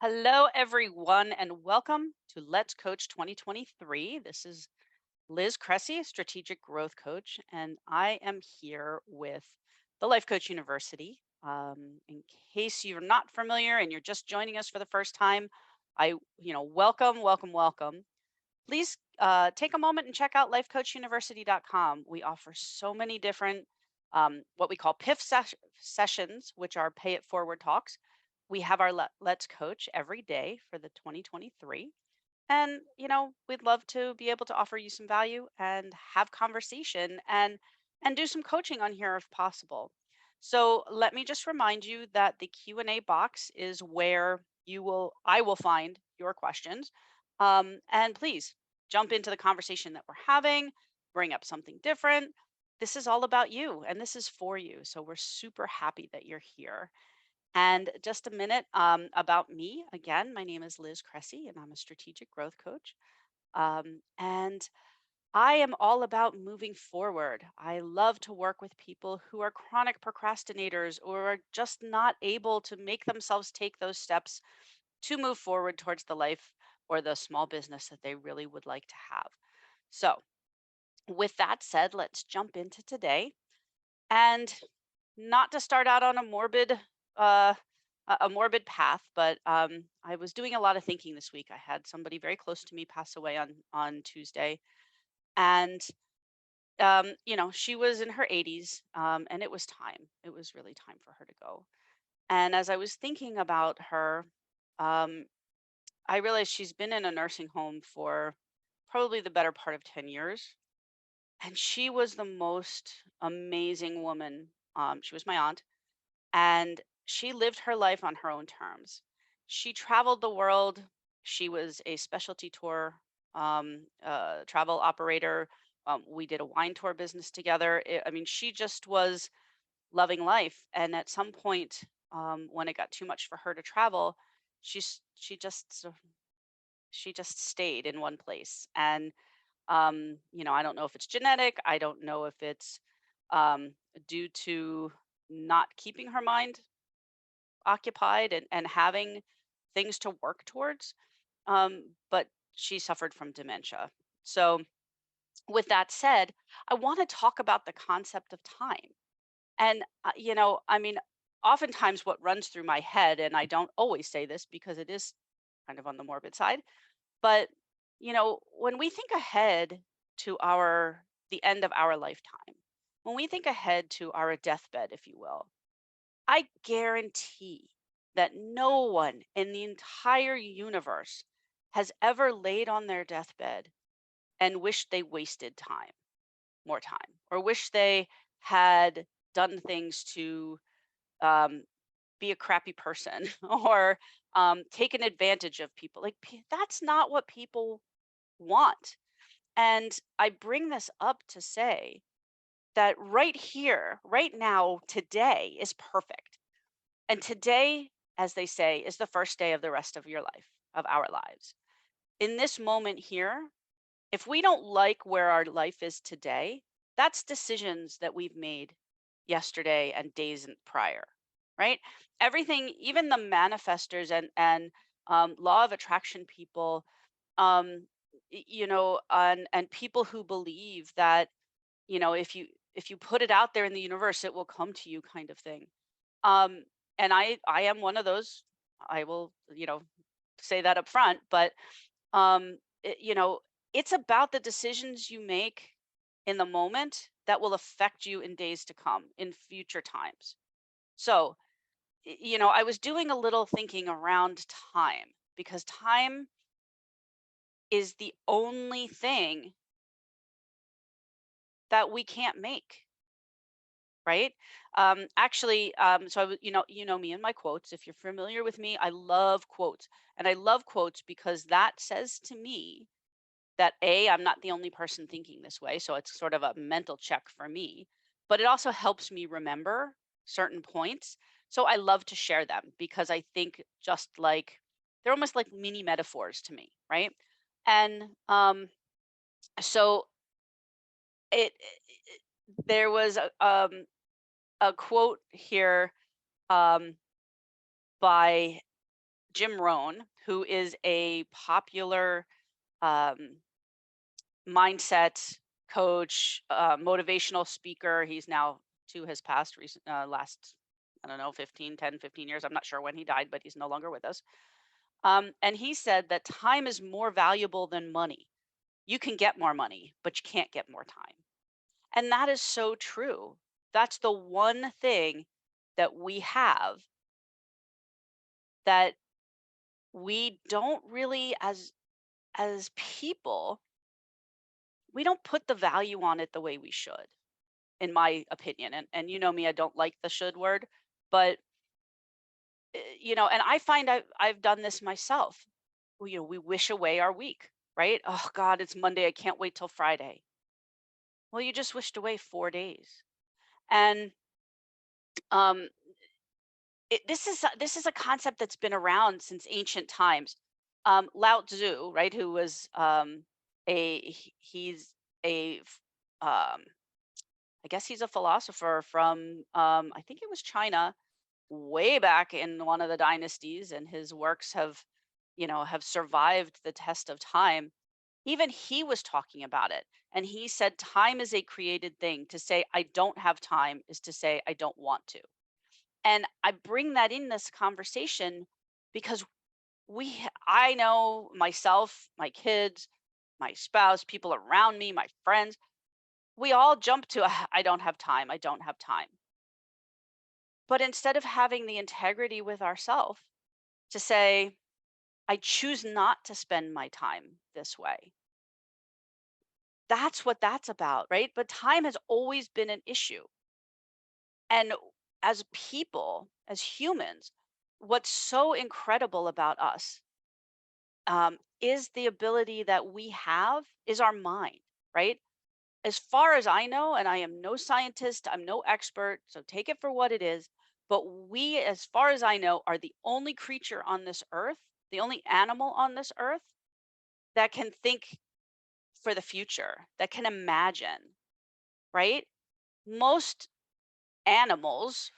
Hello, everyone, and welcome to Let's Coach 2023. This is Liz Cresci, Strategic Growth Coach, and I am here with the Life Coach University. In case you're not familiar and you're just joining us for the first time, welcome, welcome, welcome. Please take a moment and check out lifecoachuniversity.com. We offer so many different what we call sessions, which are pay it forward talks. We have our Let's Coach every day for the 2023. And, we'd love to be able to offer you some value and have conversation and do some coaching on here if possible. So let me just remind you that the Q&A box is where I will find your questions. And please jump into the conversation that we're having, bring up something different. This is all about you and this is for you. So we're super happy that you're here. And just a minute about me. Again, my name is Liz Cresci, and I'm a strategic growth coach. And I am all about moving forward. I love to work with people who are chronic procrastinators or are just not able to make themselves take those steps to move forward towards the life or the small business that they really would like to have. So, with that said, let's jump into today. And not to start out on uh, a morbid path, but I was doing a lot of thinking this week. I had somebody very close to me pass away on Tuesday, and she was in her 80s, and it was time. It was really time for her to go. And as I was thinking about her, um, I realized she's been in a nursing home for probably the better part of 10 years, and she was the most amazing woman. She was my aunt and she lived her life on her own terms. She traveled the world. She was a specialty tour travel operator. We did a wine tour business together. I mean, she just was loving life. And at some point, when it got too much for her to travel, she just stayed in one place. And I don't know if it's genetic. I don't know if it's due to not keeping her mind occupied and having things to work towards. But she suffered from dementia. So, with that said, I want to talk about the concept of time. And, I mean, oftentimes what runs through my head, and I don't always say this because it is kind of on the morbid side, but, when we think ahead to the end of our lifetime, when we think ahead to our deathbed, if you will, I guarantee that no one in the entire universe has ever laid on their deathbed and wished they wasted more time, or wish they had done things to um, be a crappy person or taken advantage of people. Like, that's not what people want. And I bring this up to say that right here, right now, today is perfect. And today, as they say, is the first day of the rest of your life, of our lives. In this moment here, if we don't like where our life is today, that's decisions that we've made yesterday and days prior, right? Everything, even the manifestors and law of attraction people, um, and people who believe that if you put it out there in the universe, it will come to you, kind of thing. Um, and I am one of those. I will, say that up front, but it, it's about the decisions you make in the moment that will affect you in days to come, in future times. So, I was doing a little thinking around time because time is the only thing that we can't make. Right? Actually, so you know me and my quotes. If you're familiar with me, I love quotes, and I love quotes because that says to me that I'm not the only person thinking this way, so it's sort of a mental check for me. But it also helps me remember certain points. So I love to share them because I think just like they're almost like mini metaphors to me, right? And so there was a quote here um, by Jim Rohn, who is a popular um, mindset coach, motivational speaker. He's now to his past recent last, I don't know, 15 years. I'm not sure when he died, but he's no longer with us. And he said that time is more valuable than money. You can get more money, but you can't get more time. And that is so true. That's the one thing that we have that we don't really, as people, we don't put the value on it the way we should, in my opinion. And you know me, I don't like the should word, but and I find I've done this myself. We wish away our week, right? Oh God, it's Monday. I can't wait till Friday. Well, you just wished away 4 days. And um, this is a concept that's been around since ancient times. Lao Tzu, right, who was he's um, I guess he's a philosopher from I think it was China, way back in one of the dynasties, and his works have survived the test of time. Even he was talking about it, and he said time is a created thing. To say I don't have time is to say I don't want to. And I bring that in this conversation because I know myself, my kids, my spouse, people around me, my friends, we all jump to I don't have time, I don't have time. But instead of having the integrity with ourselves to say I choose not to spend my time this way. That's what that's about, right? But time has always been an issue. And as people, as humans, what's so incredible about us is the ability that we have is our mind, right? As far as I know, and I am no scientist, I'm no expert, so take it for what it is. But we, as far as I know, are the only creature on this earth, the only animal on this earth that can think for the future, that can imagine, right? Most animals,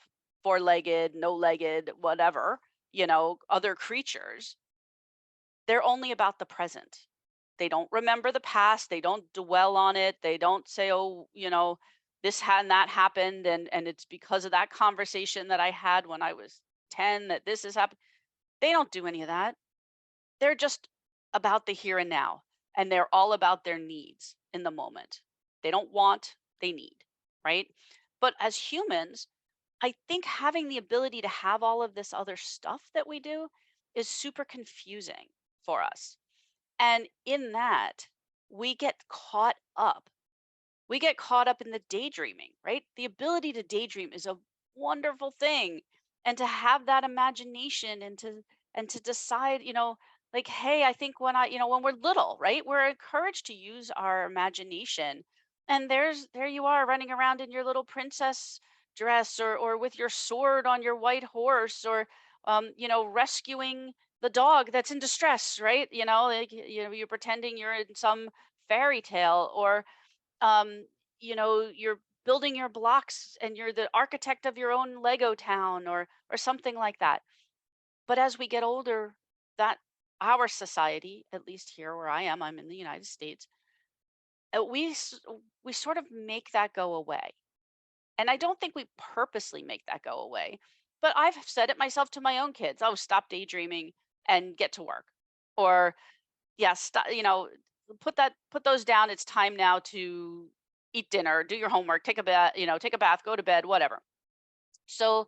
four legged, no legged, whatever, other creatures, they're only about the present. They don't remember the past. They don't dwell on it. They don't say, oh, this and that happened. And it's because of that conversation that I had when I was 10 that this has happened. They don't do any of that. They're just about the here and now. And they're all about their needs in the moment. They don't want, they need, right? But as humans, I think having the ability to have all of this other stuff that we do is super confusing for us. And in that, we get caught up. We get caught up in the daydreaming, right? The ability to daydream is a wonderful thing. And to have that imagination and to decide, like, hey, I think when we're little, right? We're encouraged to use our imagination. And there you are running around in your little princess dress or with your sword on your white horse or rescuing the dog that's in distress, right? Like, you're pretending you're in some fairy tale or um, you're building your blocks and you're the architect of your own Lego town or something like that. But as we get older, that our society, at least here where I'm in the United States, we sort of make that go away. And I don't think we purposely make that go away. But I've said it myself to my own kids. Oh, stop daydreaming and get to work. Or yeah, stop, put those down. It's time now to eat dinner, do your homework, take a bath, take a bath, go to bed, whatever. So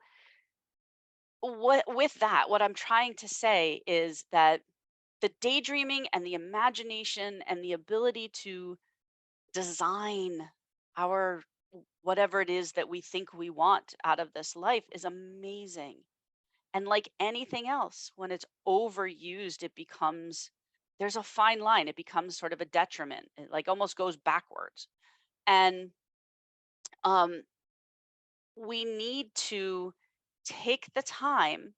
what I'm trying to say is that the daydreaming and the imagination and the ability to design our whatever it is that we think we want out of this life is amazing. And like anything else, when it's overused, it becomes there's a fine line. It becomes sort of a detriment. It like almost goes backwards. And um, we need to take the time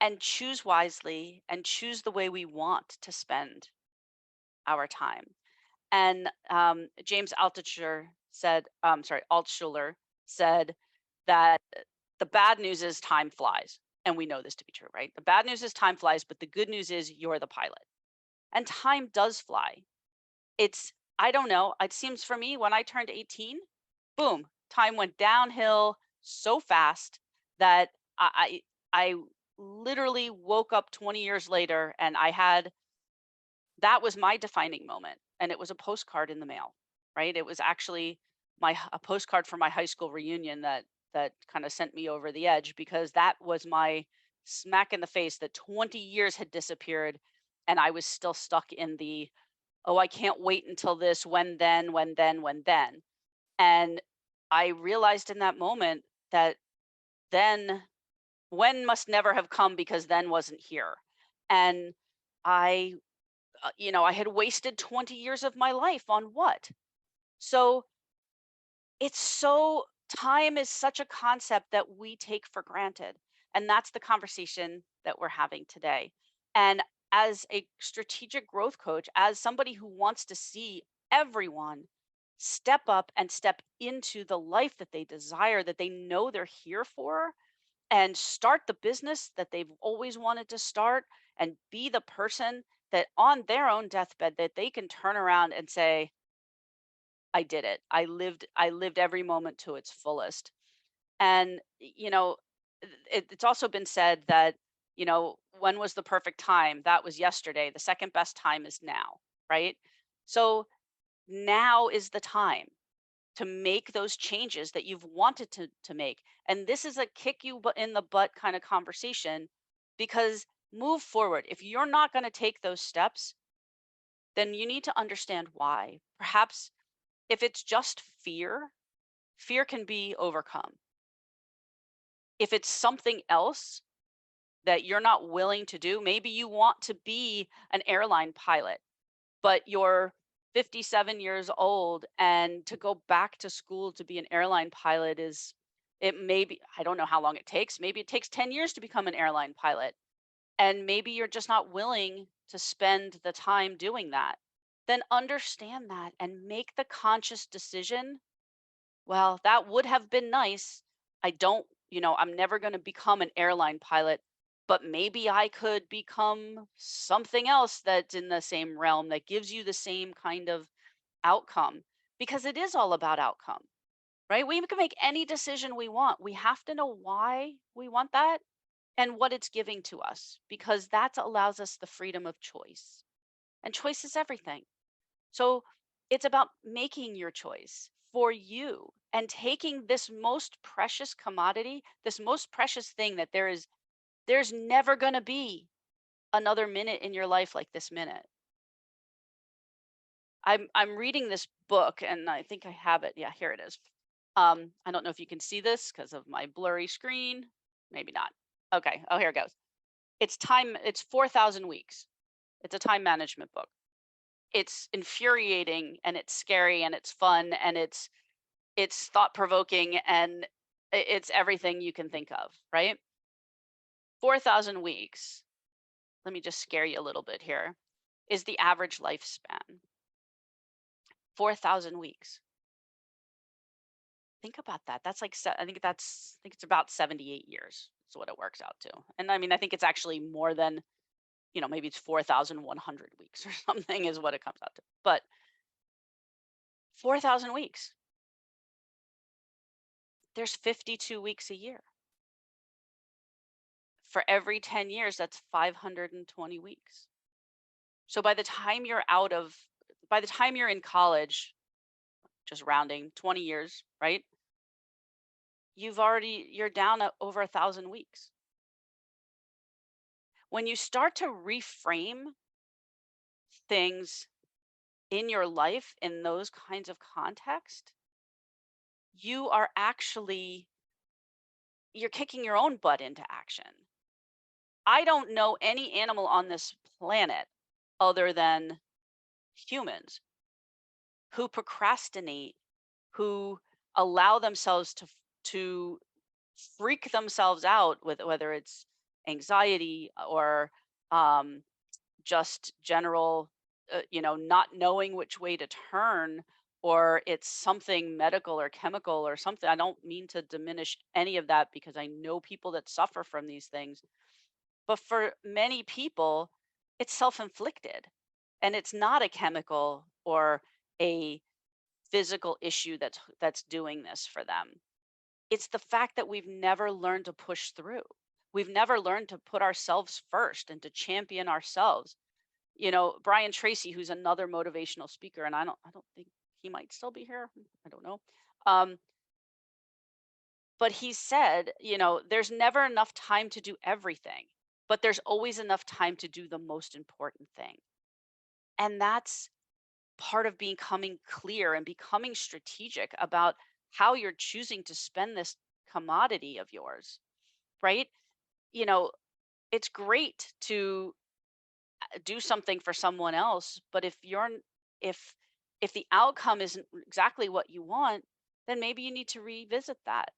and choose wisely and choose the way we want to spend our time. And James Altucher said that the bad news is time flies. And we know this to be true, right? The bad news is time flies, but the good news is you're the pilot. And time does fly. I don't know, it seems for me when I turned 18, boom, time went downhill so fast that I literally woke up 20 years later and that was my defining moment. And it was a postcard in the mail, right? It was actually a postcard for my high school reunion that kind of sent me over the edge because that was my smack in the face that 20 years had disappeared and I was still stuck in the, oh, I can't wait until this, when then, when then, when then. And I realized in that moment that then when must never have come because then wasn't here. And I, I had wasted 20 years of my life on what? So it's so, time is such a concept that we take for granted. And that's the conversation that we're having today. And as a strategic growth coach, as somebody who wants to see everyone step up and step into the life that they desire, that they know they're here for, and start the business that they've always wanted to start, and be the person that on their own deathbed that they can turn around and say, I did it. I lived every moment to its fullest. And it's also been said that, when was the perfect time? That was yesterday. The second best time is now, right? So now is the time to make those changes that you've wanted to make. And this is a kick you in the butt kind of conversation, because move forward. If you're not going to take those steps, then you need to understand why. Perhaps if it's just fear, fear can be overcome. If it's something else that you're not willing to do, maybe you want to be an airline pilot, but you're 57 years old, and to go back to school to be an airline pilot it may be, I don't know how long it takes. Maybe it takes 10 years to become an airline pilot. And maybe you're just not willing to spend the time doing that. Then understand that and make the conscious decision. Well, that would have been nice. I don't, I'm never going to become an airline pilot, but maybe I could become something else that's in the same realm that gives you the same kind of outcome, because it is all about outcome, right? We can make any decision we want. We have to know why we want that and what it's giving to us, because that allows us the freedom of choice. And choice is everything. So it's about making your choice for you and taking this most precious commodity, this most precious thing that there's never going to be another minute in your life like this minute. I'm reading this book and I think I have it. Yeah, here it is. I don't know if you can see this because of my blurry screen. Maybe not. Okay. Oh, here it goes. It's 4,000 weeks. It's a time management book. It's infuriating and it's scary and it's fun and it's thought provoking and it's everything you can think of, right? 4,000 weeks. Let me just scare you a little bit here. Is the average lifespan. 4,000 weeks. Think about that. That's like, I think it's about 78 years. That's what it works out to. And I mean, I think it's actually more than, maybe it's 4,100 weeks or something is what it comes out to. But 4,000 weeks. There's 52 weeks a year. For every 10 years, that's 520 weeks. So by the time you're in college, just rounding 20 years, right? You're down over 1,000 weeks. When you start to reframe things in your life in those kinds of context, you are actually, you're kicking your own butt into action. I don't know any animal on this planet other than humans who procrastinate, who allow themselves to freak themselves out with whether it's anxiety or just general not knowing which way to turn, or it's something medical or chemical or something. I don't mean to diminish any of that because I know people that suffer from these things. But for many people, it's self inflicted and it's not a chemical or a physical issue that's doing this for them. It's the fact that we've never learned to push through. We've never learned to put ourselves first and to champion ourselves. Brian Tracy, who's another motivational speaker, and I don't think he might still be here. I don't know. Um, but he said, there's never enough time to do everything, but there's always enough time to do the most important thing. And that's part of becoming clear and becoming strategic about how you're choosing to spend this commodity of yours, right? You know, it's great to do something for someone else, but if if the outcome isn't exactly what you want, then maybe you need to revisit that.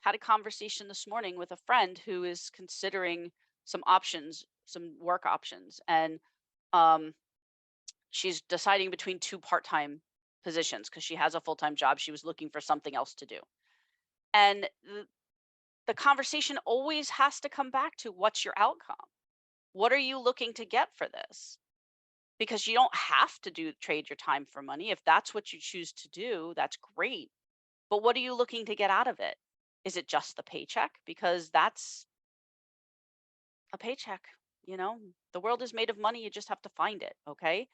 Had a conversation this morning with a friend who is considering some options, some work options, and um she's deciding between two part-time positions because she has a full-time job. She was looking for something else to do. And the conversation always has to come back to, what's your outcome? What are you looking to get for this? Because you don't have to trade your time for money. If that's what you choose to do, that's great. But what are you looking to get out of it? Is it just the paycheck? Because that's a paycheck, you know? The world is made of money, you just have to find it, okay?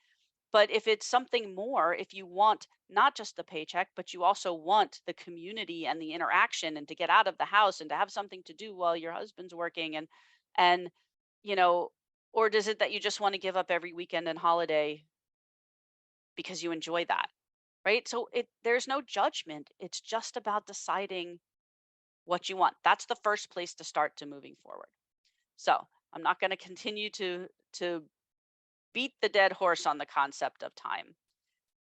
But if it's something more, if you want not just the paycheck, but you also want the community and the interaction and to get out of the house and to have something to do while your husband's working and you know, or does it that you just want to give up every weekend and holiday because you enjoy that, right? So there's no judgment. It's just about deciding what you want. That's the first place to start to moving forward. So, I'm not going to continue to beat the dead horse on the concept of time.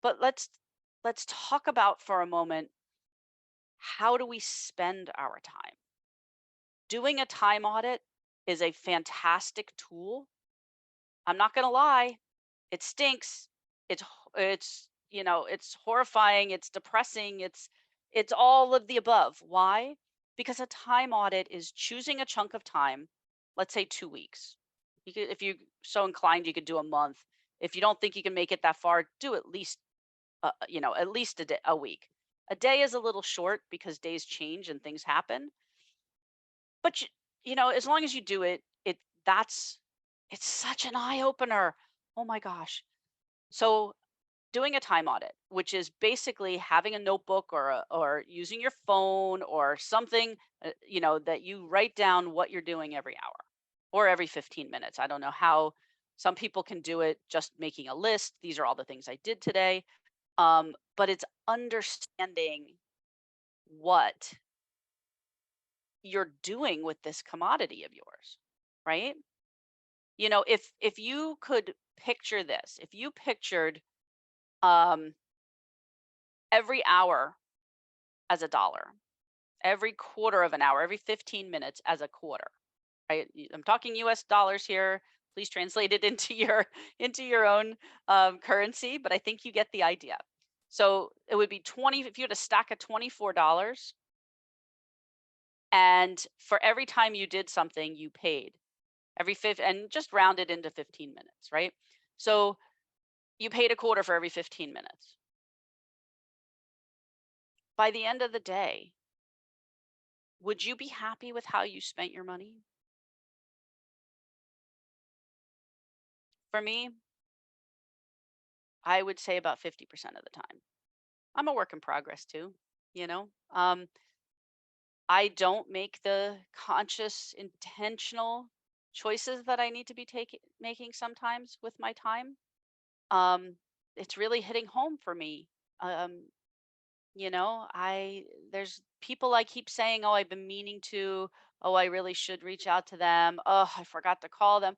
But let's talk about for a moment, how do we spend our time? Doing a time audit is a fantastic tool. I'm not going to lie, it stinks. It's horrifying, it's depressing, it's all of the above. Why? Because a time audit is choosing a chunk of time, let's say 2 weeks. If you're so inclined, you could do a month. If you don't think you can make it that far, do at least a week. A day is a little short because days change and things happen. But as long as you do it, that's it's such an eye opener. Oh my gosh. So doing a time audit, which is basically having a notebook or using your phone or something, that you write down what you're doing every hour or every 15 minutes. I don't know how some people can do it, just making a list. These are all the things I did today. But it's understanding what you're doing with this commodity of yours, right? If you could picture this, if you pictured um, every hour as a dollar, every quarter of an hour, every 15 minutes as a quarter, right? I'm talking US dollars here. Please translate it into your own currency, but I think you get the idea. So it would be 20, if you had a stack of $24, and for every time you did something, you paid every fifth, and just round it into 15 minutes, right? So you paid a quarter for every 15 minutes. By the end of the day, would you be happy with how you spent your money? For me, I would say about 50% of the time. I'm a work in progress too, you know? I don't make the conscious, intentional choices that I need to be making sometimes with my time. Um, it's really hitting home for me. Um, I there's people I keep saying, "Oh, I've been meaning to. Oh, I really should reach out to them. Oh, I forgot to call them."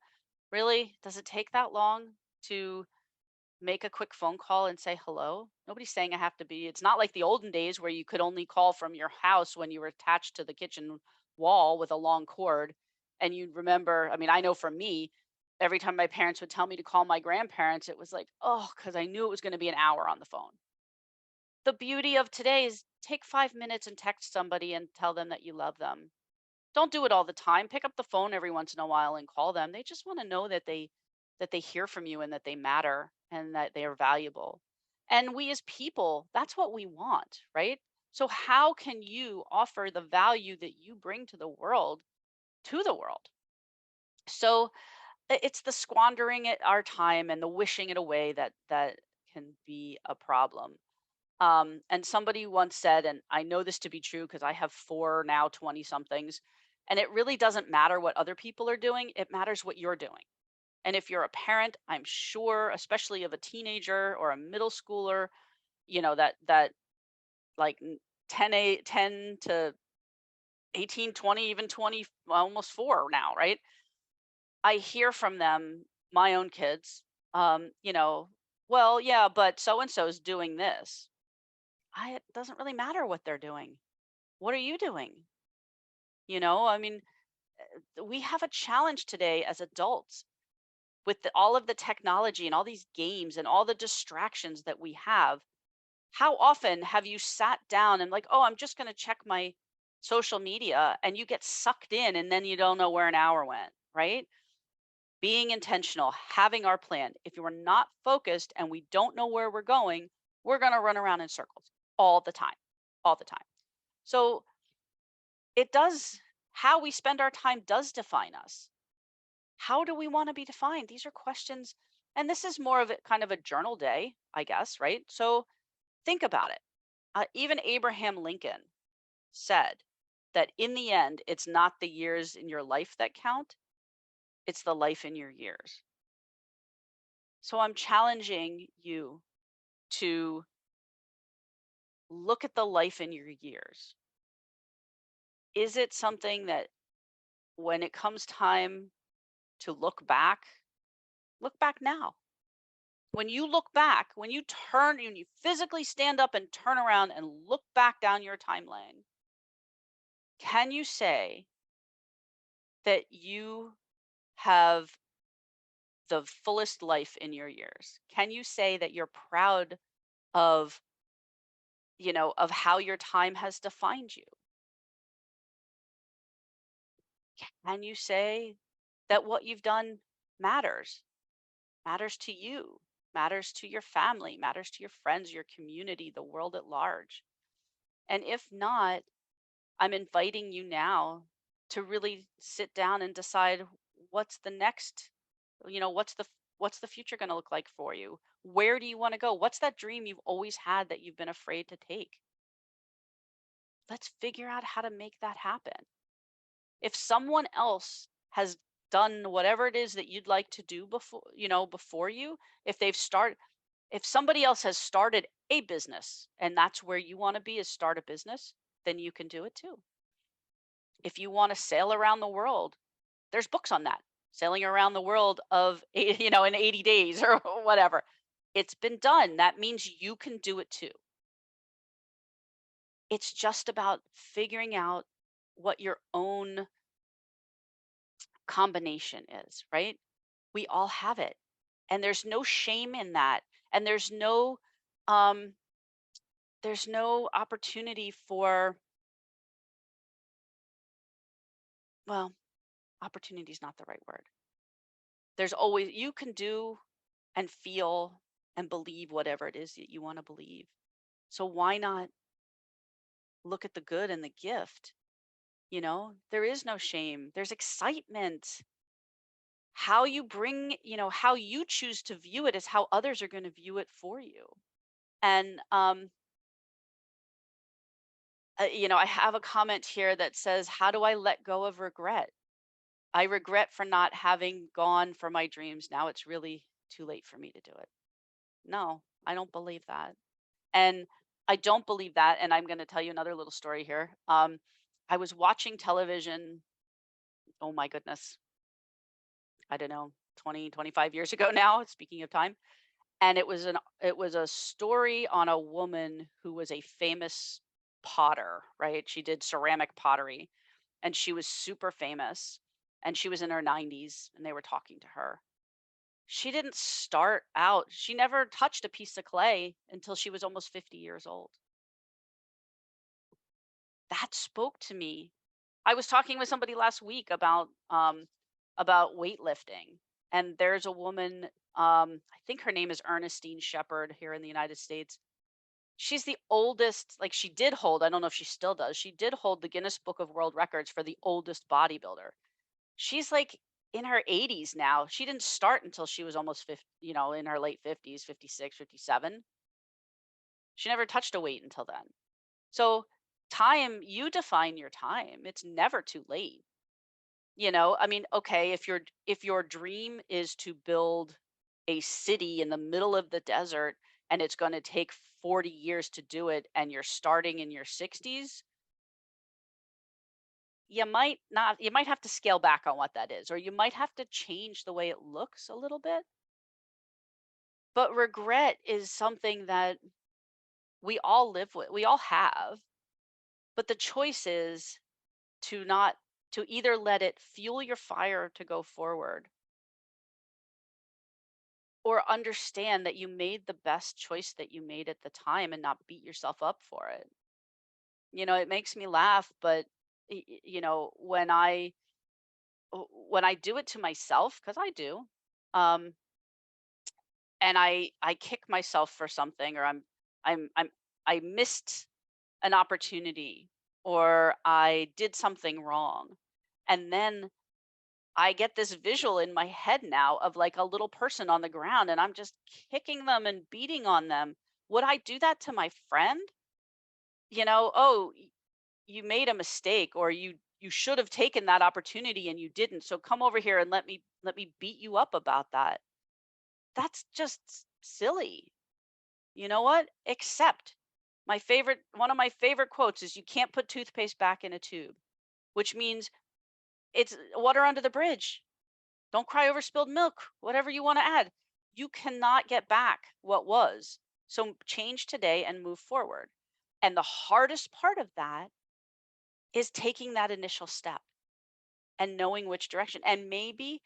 Really? Does it take that long to make a quick phone call and say hello? Nobody's saying I have to be. It's not like the olden days where you could only call from your house when you were attached to the kitchen wall with a long cord. And you remember, I mean, I know for me, every time my parents would tell me to call my grandparents, it was like, oh, because I knew it was going to be an hour on the phone. the beauty of today is take 5 minutes and text somebody and tell them that you love them. Don't do it all the time. Pick up the phone every once in a while and call them. They just want to know that they hear from you and that they matter and that they are valuable. And we as people, that's what we want, right? So how can you offer the value that you bring to the world? So it's the squandering it our time and the wishing it away that can be a problem. And somebody once said, and I know this to be true because I have four now 20 somethings, and it really doesn't matter what other people are doing, it matters what you're doing. And if you're a parent, I'm sure, especially of a teenager or a middle schooler, that like 10 to 18, 20, even 20, almost four now, right? I hear from them, my own kids, um, you know, well, yeah, but so and so's doing this. It doesn't really matter what they're doing. What are you doing? I mean, we have a challenge today as adults with all of the technology and all these games and all the distractions that we have. How often have you sat down and like, oh, I'm just going to check my social media, and you get sucked in and then you don't know where an hour went, right? Being intentional, having our plan. If we're not focused and we don't know where we're going, we're going to run around in circles all the time, all the time. So it does, how we spend our time does define us. How do we want to be defined? These are questions. And this is more of a kind of a journal day, I guess, right? So think about it. Even Abraham Lincoln said that in the end, it's not the years in your life that count, it's the life in your years. So I'm challenging you to look at the life in your years. Is it something that when it comes time to look back now? When you look back, when you physically stand up and turn around and look back down your timeline, can you say that you have the fullest life in your years? Can you say that you're proud of, of how your time has defined you? Can you say that what you've done matters? Matters to you, matters to your family, matters to your friends, your community, the world at large? And if not, I'm inviting you now to really sit down and decide what's the next, what's the future going to look like for you? Where do you want to go? What's that dream you've always had that you've been afraid to take? Let's figure out how to make that happen. If someone else has done whatever it is that you'd like to do before you, if somebody else has started a business and that's where you want to be, is start a business, then you can do it too. If you want to sail around the world, there's books on that. Sailing around the world in 80 days or whatever. It's been done. That means you can do it too. It's just about figuring out what your own combination is, right? We all have it. And there's no shame in that. And um there's no opportunity for, well, opportunity is not the right word. There's always, you can do and feel and believe whatever it is that you want to believe. So why not look at the good and the gift? There is no shame. There's excitement. How you choose to view it is how others are going to view it for you. And I have a comment here that says, "How do I let go of regret? I regret for not having gone for my dreams. Now it's really too late for me to do it." No, I don't believe that. And I don't believe that. And I'm going to tell you another little story here. I was watching television, oh my goodness, I don't know, 20, 25 years ago now, speaking of time. And it was a story on a woman who was a famous potter, right? She did ceramic pottery and she was super famous, and she was in her 90s and they were talking to her. She didn't start out, she never touched a piece of clay until she was almost 50 years old. That spoke to me. I was talking with somebody last week about weightlifting, and there's a woman, I think her name is Ernestine Shepherd here in the United States. She's the oldest, like she did hold, I don't know if she still does. She did hold the Guinness Book of World Records for the oldest bodybuilder. She's like in her 80s now. She didn't start until she was almost 50, in her late 50s, 56, 57. She never touched a weight until then. So, time, you define your time. It's never too late. I mean, okay, if your dream is to build a city in the middle of the desert and it's going to take 40 years to do it and you're starting in your 60s, you might have to scale back on what that is, or you might have to change the way it looks a little bit. But regret is something that we all live with, we all have. But the choice is to not to either let it fuel your fire to go forward, or understand that you made the best choice that you made at the time and not beat yourself up for it. It makes me laugh, but when I do it to myself, because I do, um, and I kick myself for something, or I'm I missed an opportunity, or I did something wrong, and then I get this visual in my head now of like a little person on the ground and I'm just kicking them and beating on them. Would I do that to my friend? Oh, you made a mistake, or you should have taken that opportunity and you didn't. So come over here and let me beat you up about that. That's just silly. You know what? Except one of my favorite quotes is, you can't put toothpaste back in a tube, which means it's water under the bridge. Don't cry over spilled milk, whatever you want to add. You cannot get back what was. So change today and move forward. And the hardest part of that is taking that initial step and knowing which direction. And maybe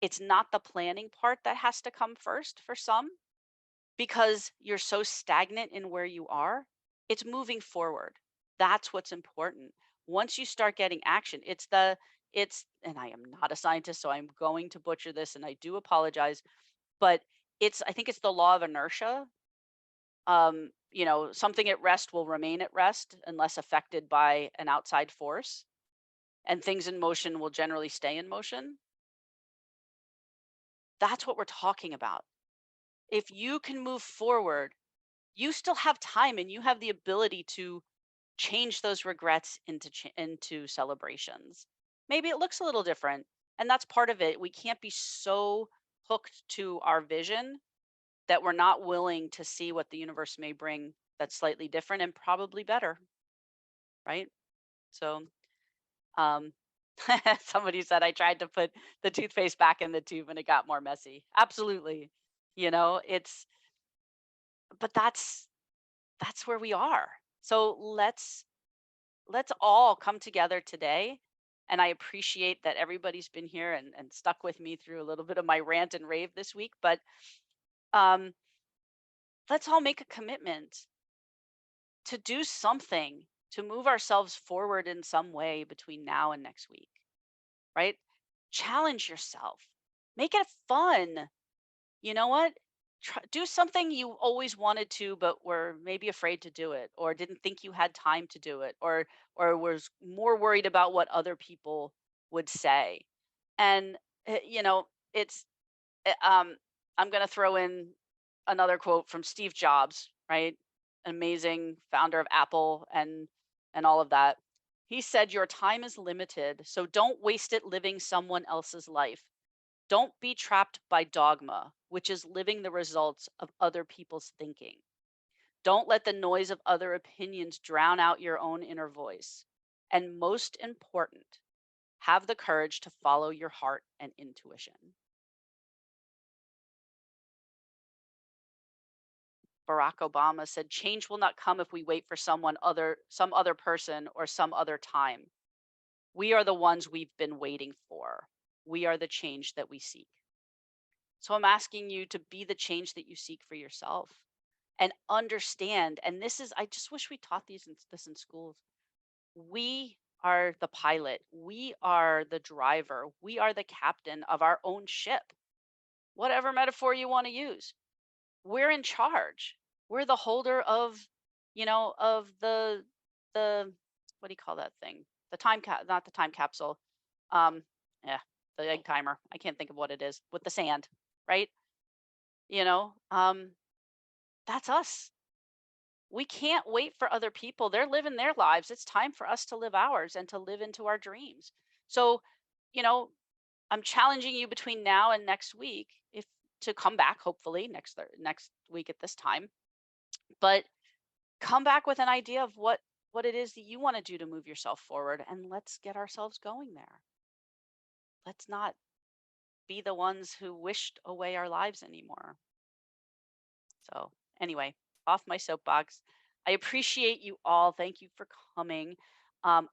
it's not the planning part that has to come first for some, because you're so stagnant in where you are. It's moving forward. That's what's important. Once you start getting action, and I am not a scientist, so I'm going to butcher this and I do apologize, but I think it's the law of inertia. Something at rest will remain at rest unless affected by an outside force, and things in motion will generally stay in motion. That's what we're talking about. If you can move forward, you still have time and you have the ability to change those regrets into celebrations. Maybe it looks a little different, and that's part of it. We can't be so hooked to our vision that we're not willing to see what the universe may bring that's slightly different and probably better, right? So, um, somebody said I tried to put the toothpaste back in the tube and it got more messy. Absolutely. It's but that's where we are. So let's all come together today. And I appreciate that everybody's been here and stuck with me through a little bit of my rant and rave this week. But um, let's all make a commitment to do something to move ourselves forward in some way between now and next week, right? Challenge yourself, make it fun. You know what? Do something you always wanted to, but were maybe afraid to do it, or didn't think you had time to do it, or was more worried about what other people would say. And it's I'm going to throw in another quote from Steve Jobs, right? Amazing founder of Apple and all of that. He said, "Your time is limited, so don't waste it living someone else's life. Don't be trapped by dogma, which is living the results of other people's thinking. Don't let the noise of other opinions drown out your own inner voice. And most important, have the courage to follow your heart and intuition." Barack Obama said, "Change will not come if we wait for some other person or some other time. We are the ones we've been waiting for. We are the change that we seek." So I'm asking you to be the change that you seek for yourself and understand. And this is, I just wish we taught this in schools. We are the pilot, we are the driver, we are the captain of our own ship, whatever metaphor you want to use. We're in charge. We're the holder of, of the what do you call that thing? The not the time capsule. Um, yeah, the egg timer. I can't think of what it is with the sand, right? You know, that's us. We can't wait for other people. They're living their lives. It's time for us to live ours and to live into our dreams. So, you know, I'm challenging you between now and next week if to come back hopefully next week at this time. But come back with an idea of what it is that you want to do to move yourself forward, and let's get ourselves going there. Let's not be the ones who wished away our lives anymore. So, anyway, off my soapbox. I appreciate you all. Thank you for coming.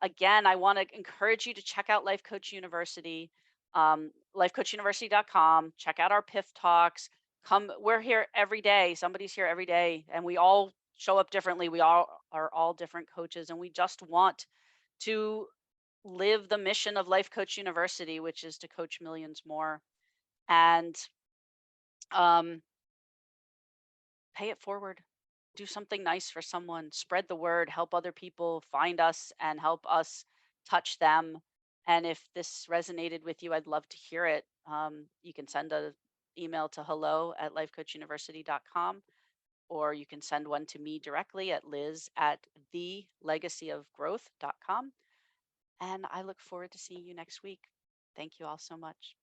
Again, I want to encourage you to check out Life Coach University, lifecoachuniversity.com. Check out our PIF talks. We're here every day. Somebody's here every day, and we all show up differently. We all are all different coaches, and we just want to live the mission of Life Coach University, which is to coach millions more. And um, pay it forward. Do something nice for someone, spread the word, help other people find us and help us touch them. And if this resonated with you, I'd love to hear it. You can send an email to hello@lifecoachuniversity.com, or you can send one to me directly at liz@thelegacyofgrowth.com. And I look forward to seeing you next week. Thank you all so much.